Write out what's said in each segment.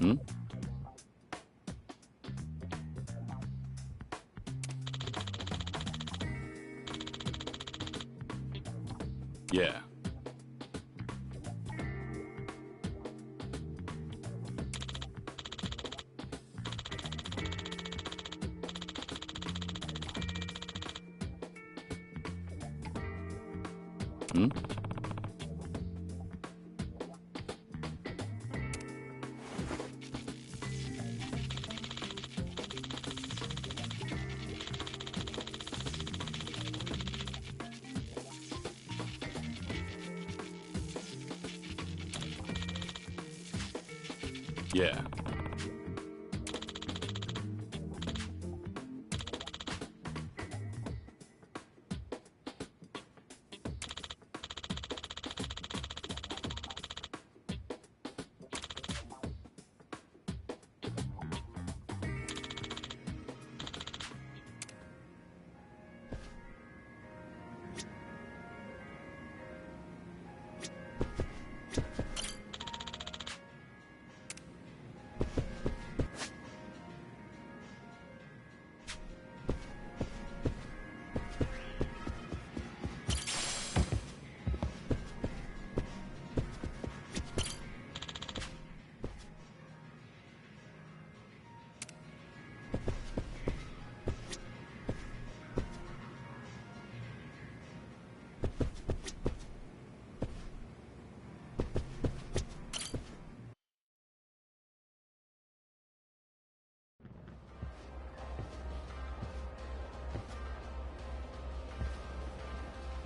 Hmm? Yeah. Hmm? Yeah.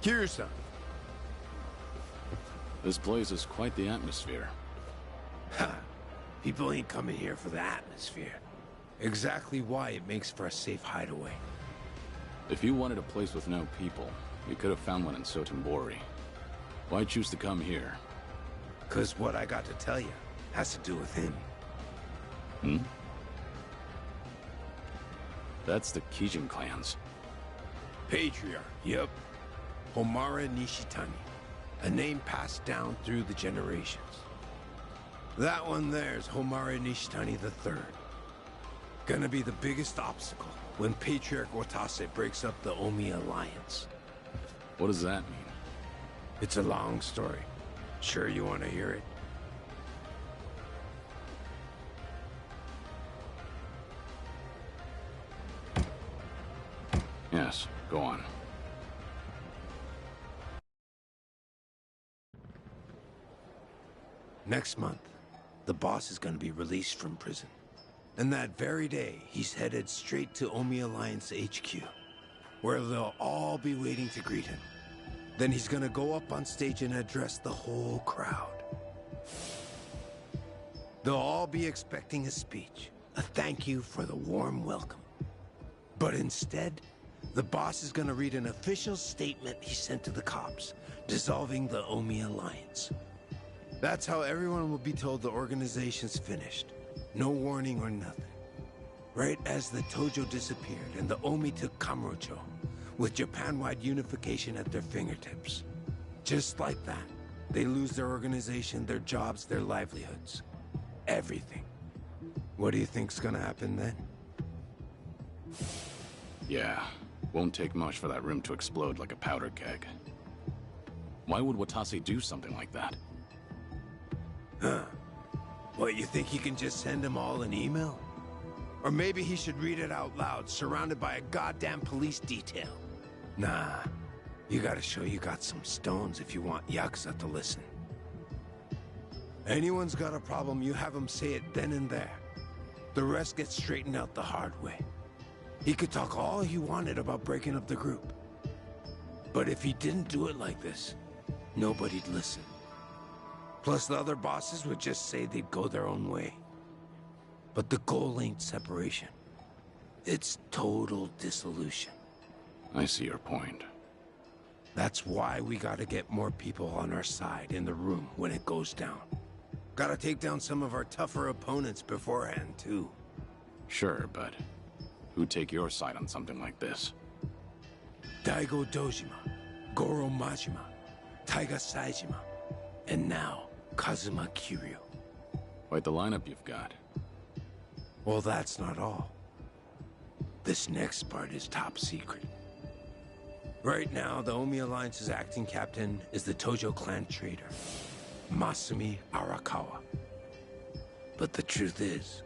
Kiryu-san. This place is quite the atmosphere. Ha! People ain't coming here for the atmosphere. Exactly why it makes for a safe hideaway. If you wanted a place with no people, you could have found one in Sotenbori. Why choose to come here? 'Cause what I got to tell you has to do with him. Hmm? That's the Kijin clans. Patriarch, yep. Homare Nishitani. A name passed down through the generations. That one there's Homare Nishitani III. Gonna be the biggest obstacle when Patriarch Watase breaks up the Omi Alliance. What does that mean? It's a long story. Sure you want to hear it? Yes, go on. Next month, the boss is gonna be released from prison. And that very day, he's headed straight to Omi Alliance HQ, where they'll all be waiting to greet him. Then he's gonna go up on stage and address the whole crowd. They'll all be expecting a speech, a thank you for the warm welcome. But instead, the boss is gonna read an official statement he sent to the cops, dissolving the Omi Alliance. That's how everyone will be told the organization's finished. No warning or nothing. Right as the Tojo disappeared and the Omi took Kamurocho, with Japan-wide unification at their fingertips. Just like that, they lose their organization, their jobs, their livelihoods. Everything. What do you think's gonna happen then? Yeah, won't take much for that room to explode like a powder keg. Why would Watase do something like that? Huh. What, you think he can just send them all an email? Or maybe he should read it out loud, surrounded by a goddamn police detail. Nah, you gotta show you got some stones if you want Yakuza to listen. Anyone's got a problem, you have him say it then and there. The rest gets straightened out the hard way. He could talk all he wanted about breaking up the group. But if he didn't do it like this, nobody'd listen. Plus the other bosses would just say they'd go their own way. But the goal ain't separation. It's total dissolution. I see your point. That's why we gotta get more people on our side in the room when it goes down. Gotta take down some of our tougher opponents beforehand, too. Sure, but who'd take your side on something like this? Daigo Dojima, Goro Majima, Taiga Saejima, and now Kazuma Kiryu. Quite the lineup you've got. Well, that's not all. This next part is top secret. Right now, the Omi Alliance's acting captain is the Tojo clan traitor, Masumi Arakawa. But the truth is,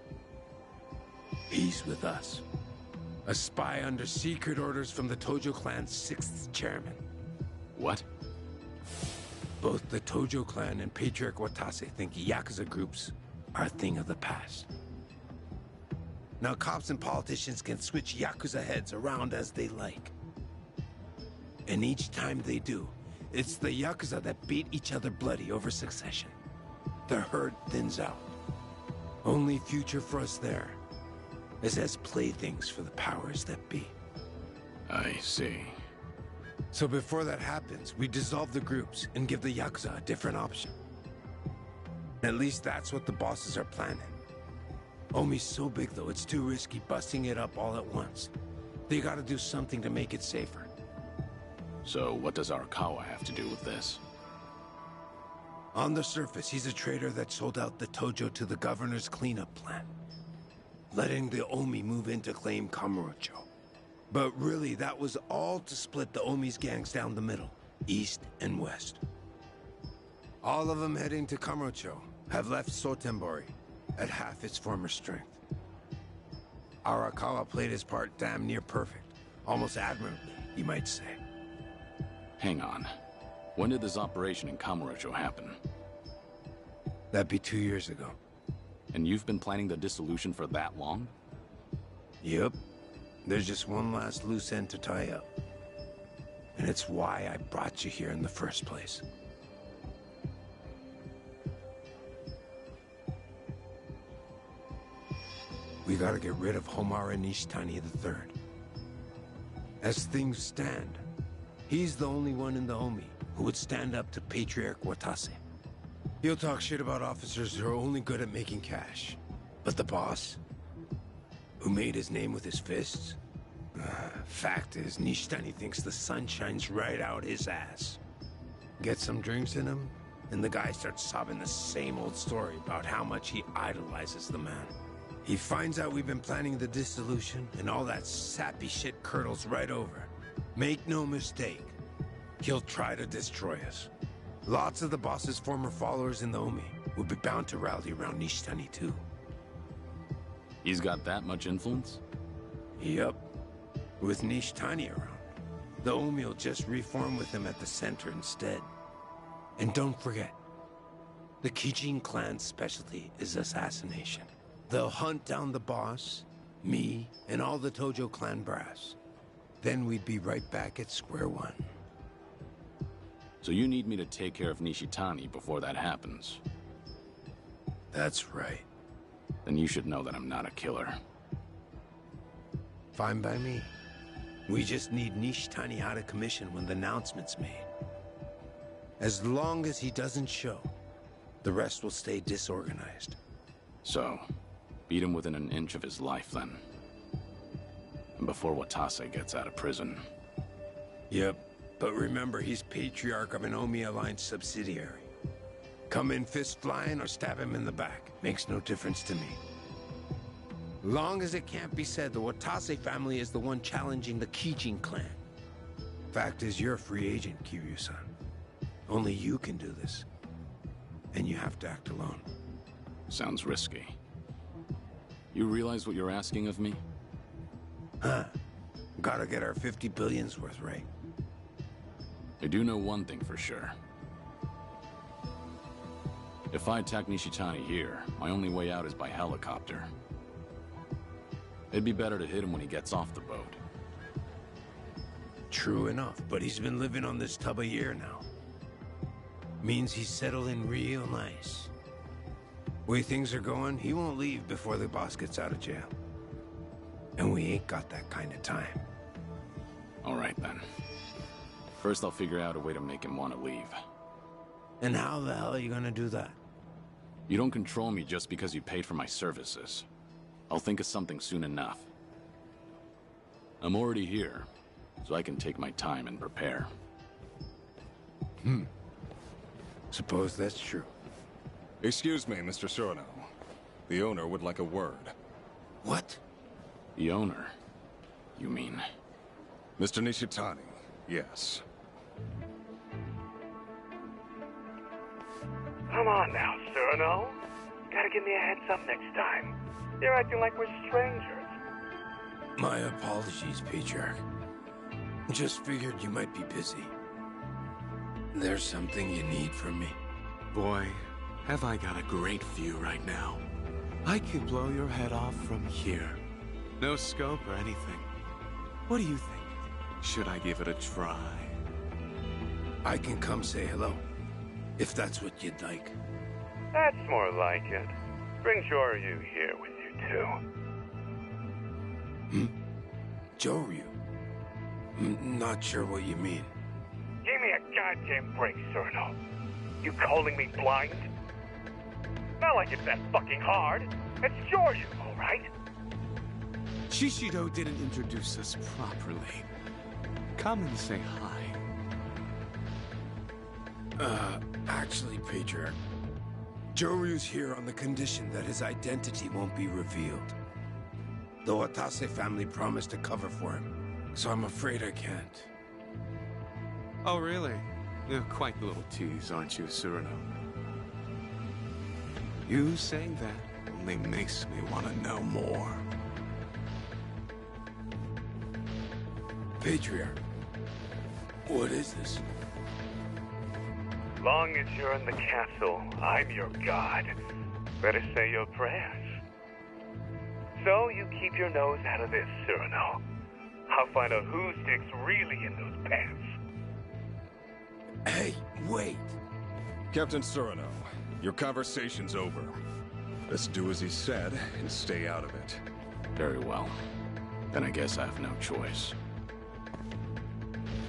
he's with us. A spy under secret orders from the Tojo clan's 6th chairman. What? Both the Tojo clan and Patriarch Watase think Yakuza groups are a thing of the past. Now cops and politicians can switch Yakuza heads around as they like. And each time they do, it's the Yakuza that beat each other bloody over succession. The herd thins out. Only future for us there is as playthings for the powers that be. I see. So before that happens, we dissolve the groups and give the Yakuza a different option. At least that's what the bosses are planning. Omi's so big though, it's too risky busting it up all at once. They gotta do something to make it safer. So what does Arakawa have to do with this? On the surface, he's a traitor that sold out the Tojo to the governor's cleanup plan, letting the Omi move in to claim Kamurocho. But really, that was all to split the Omi's gangs down the middle, east and west. All of them heading to Kamurocho have left Sotenbori at half its former strength. Arakawa played his part damn near perfect, almost admirably, you might say. Hang on. When did this operation in Kamurocho happen? That'd be 2 years ago. And you've been planning the dissolution for that long? Yep. There's just one last loose end to tie up. And it's why I brought you here in the first place. We gotta get rid of Homura Nishitani III. As things stand, he's the only one in the Omi who would stand up to Patriarch Watase. He'll talk shit about officers who are only good at making cash. But the boss, who made his name with his fists? Fact is, Nishitani thinks the sun shines right out his ass. Get some drinks in him, and the guy starts sobbing the same old story about how much he idolizes the man. He finds out we've been planning the dissolution, and all that sappy shit curdles right over. Make no mistake, he'll try to destroy us. Lots of the boss's former followers in the Omi would be bound to rally around Nishitani too. He's got that much influence? Yup. With Nishitani around, the Omi will just reform with him at the center instead. And don't forget, the Kijin clan's specialty is assassination. They'll hunt down the boss, me, and all the Tojo clan brass. Then we'd be right back at square one. So you need me to take care of Nishitani before that happens? That's right. Then you should know that I'm not a killer. Fine by me. We just need Nishitani out of commission when the announcement's made. As long as he doesn't show, the rest will stay disorganized. So, beat him within an inch of his life then. And before Watase gets out of prison. Yep, but remember he's Patriarch of an Omi Alliance subsidiary. Come in fist flying or stab him in the back. Makes no difference to me. Long as it can't be said the Watase family is the one challenging the Kijin clan. Fact is, you're a free agent, Kiryu-san. Only you can do this. And you have to act alone. Sounds risky. You realize what you're asking of me? Huh. Gotta get our 50 billion's worth right. I do know one thing for sure. If I attack Nishitani here, my only way out is by helicopter. It'd be better to hit him when he gets off the boat. True enough, but he's been living on this tub a year now. Means he's settled in real nice. Way things are going, he won't leave before the boss gets out of jail. And we ain't got that kind of time. All right then. First I'll figure out a way to make him want to leave. And how the hell are you gonna do that? You don't control me just because you paid for my services. I'll think of something soon enough. I'm already here, so I can take my time and prepare. Suppose that's true. Excuse me, Mr. Tsuruno. The owner would like a word. What? The owner, you mean? Mr. Nishitani, yes. Come on now, Tsuruno. Gotta give me a heads up next time. You're acting like we're strangers. My apologies, Patriarch. Just figured you might be busy. There's something you need from me? Boy, have I got a great view right now. I could blow your head off from here. No scope or anything. What do you think? Should I give it a try? I can come say hello, if that's what you'd like. That's more like it. Bring Joryu here with you, too. Joryu? Not sure what you mean. Give me a goddamn break, Tsuruno. You calling me blind? Not like it's that fucking hard. It's Joryu, all right? Shishido didn't introduce us properly. Come and say hi. Actually, Patriarch, Joryu's here on the condition that his identity won't be revealed. The Watase family promised to cover for him, so I'm afraid I can't. Oh, really? You're quite the little tease, aren't you, Tsuruno? You saying that only makes me want to know more. Patriarch, what is this? Long as you're in the castle, I'm your god. Better say your prayers. So you keep your nose out of this, Tsuruno. I'll find out whose dick's really in those pants. Hey, wait! Captain Tsuruno, your conversation's over. Let's do as he said and stay out of it. Very well. Then I guess I have no choice.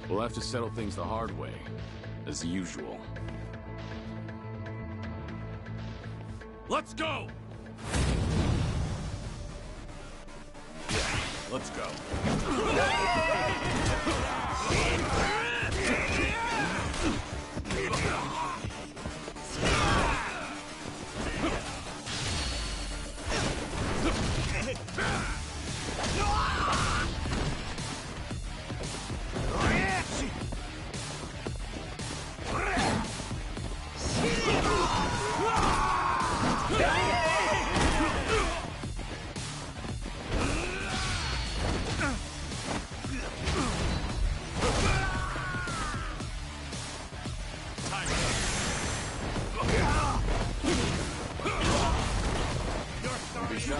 We'll have to settle things the hard way, as usual. Let's go! Let's go.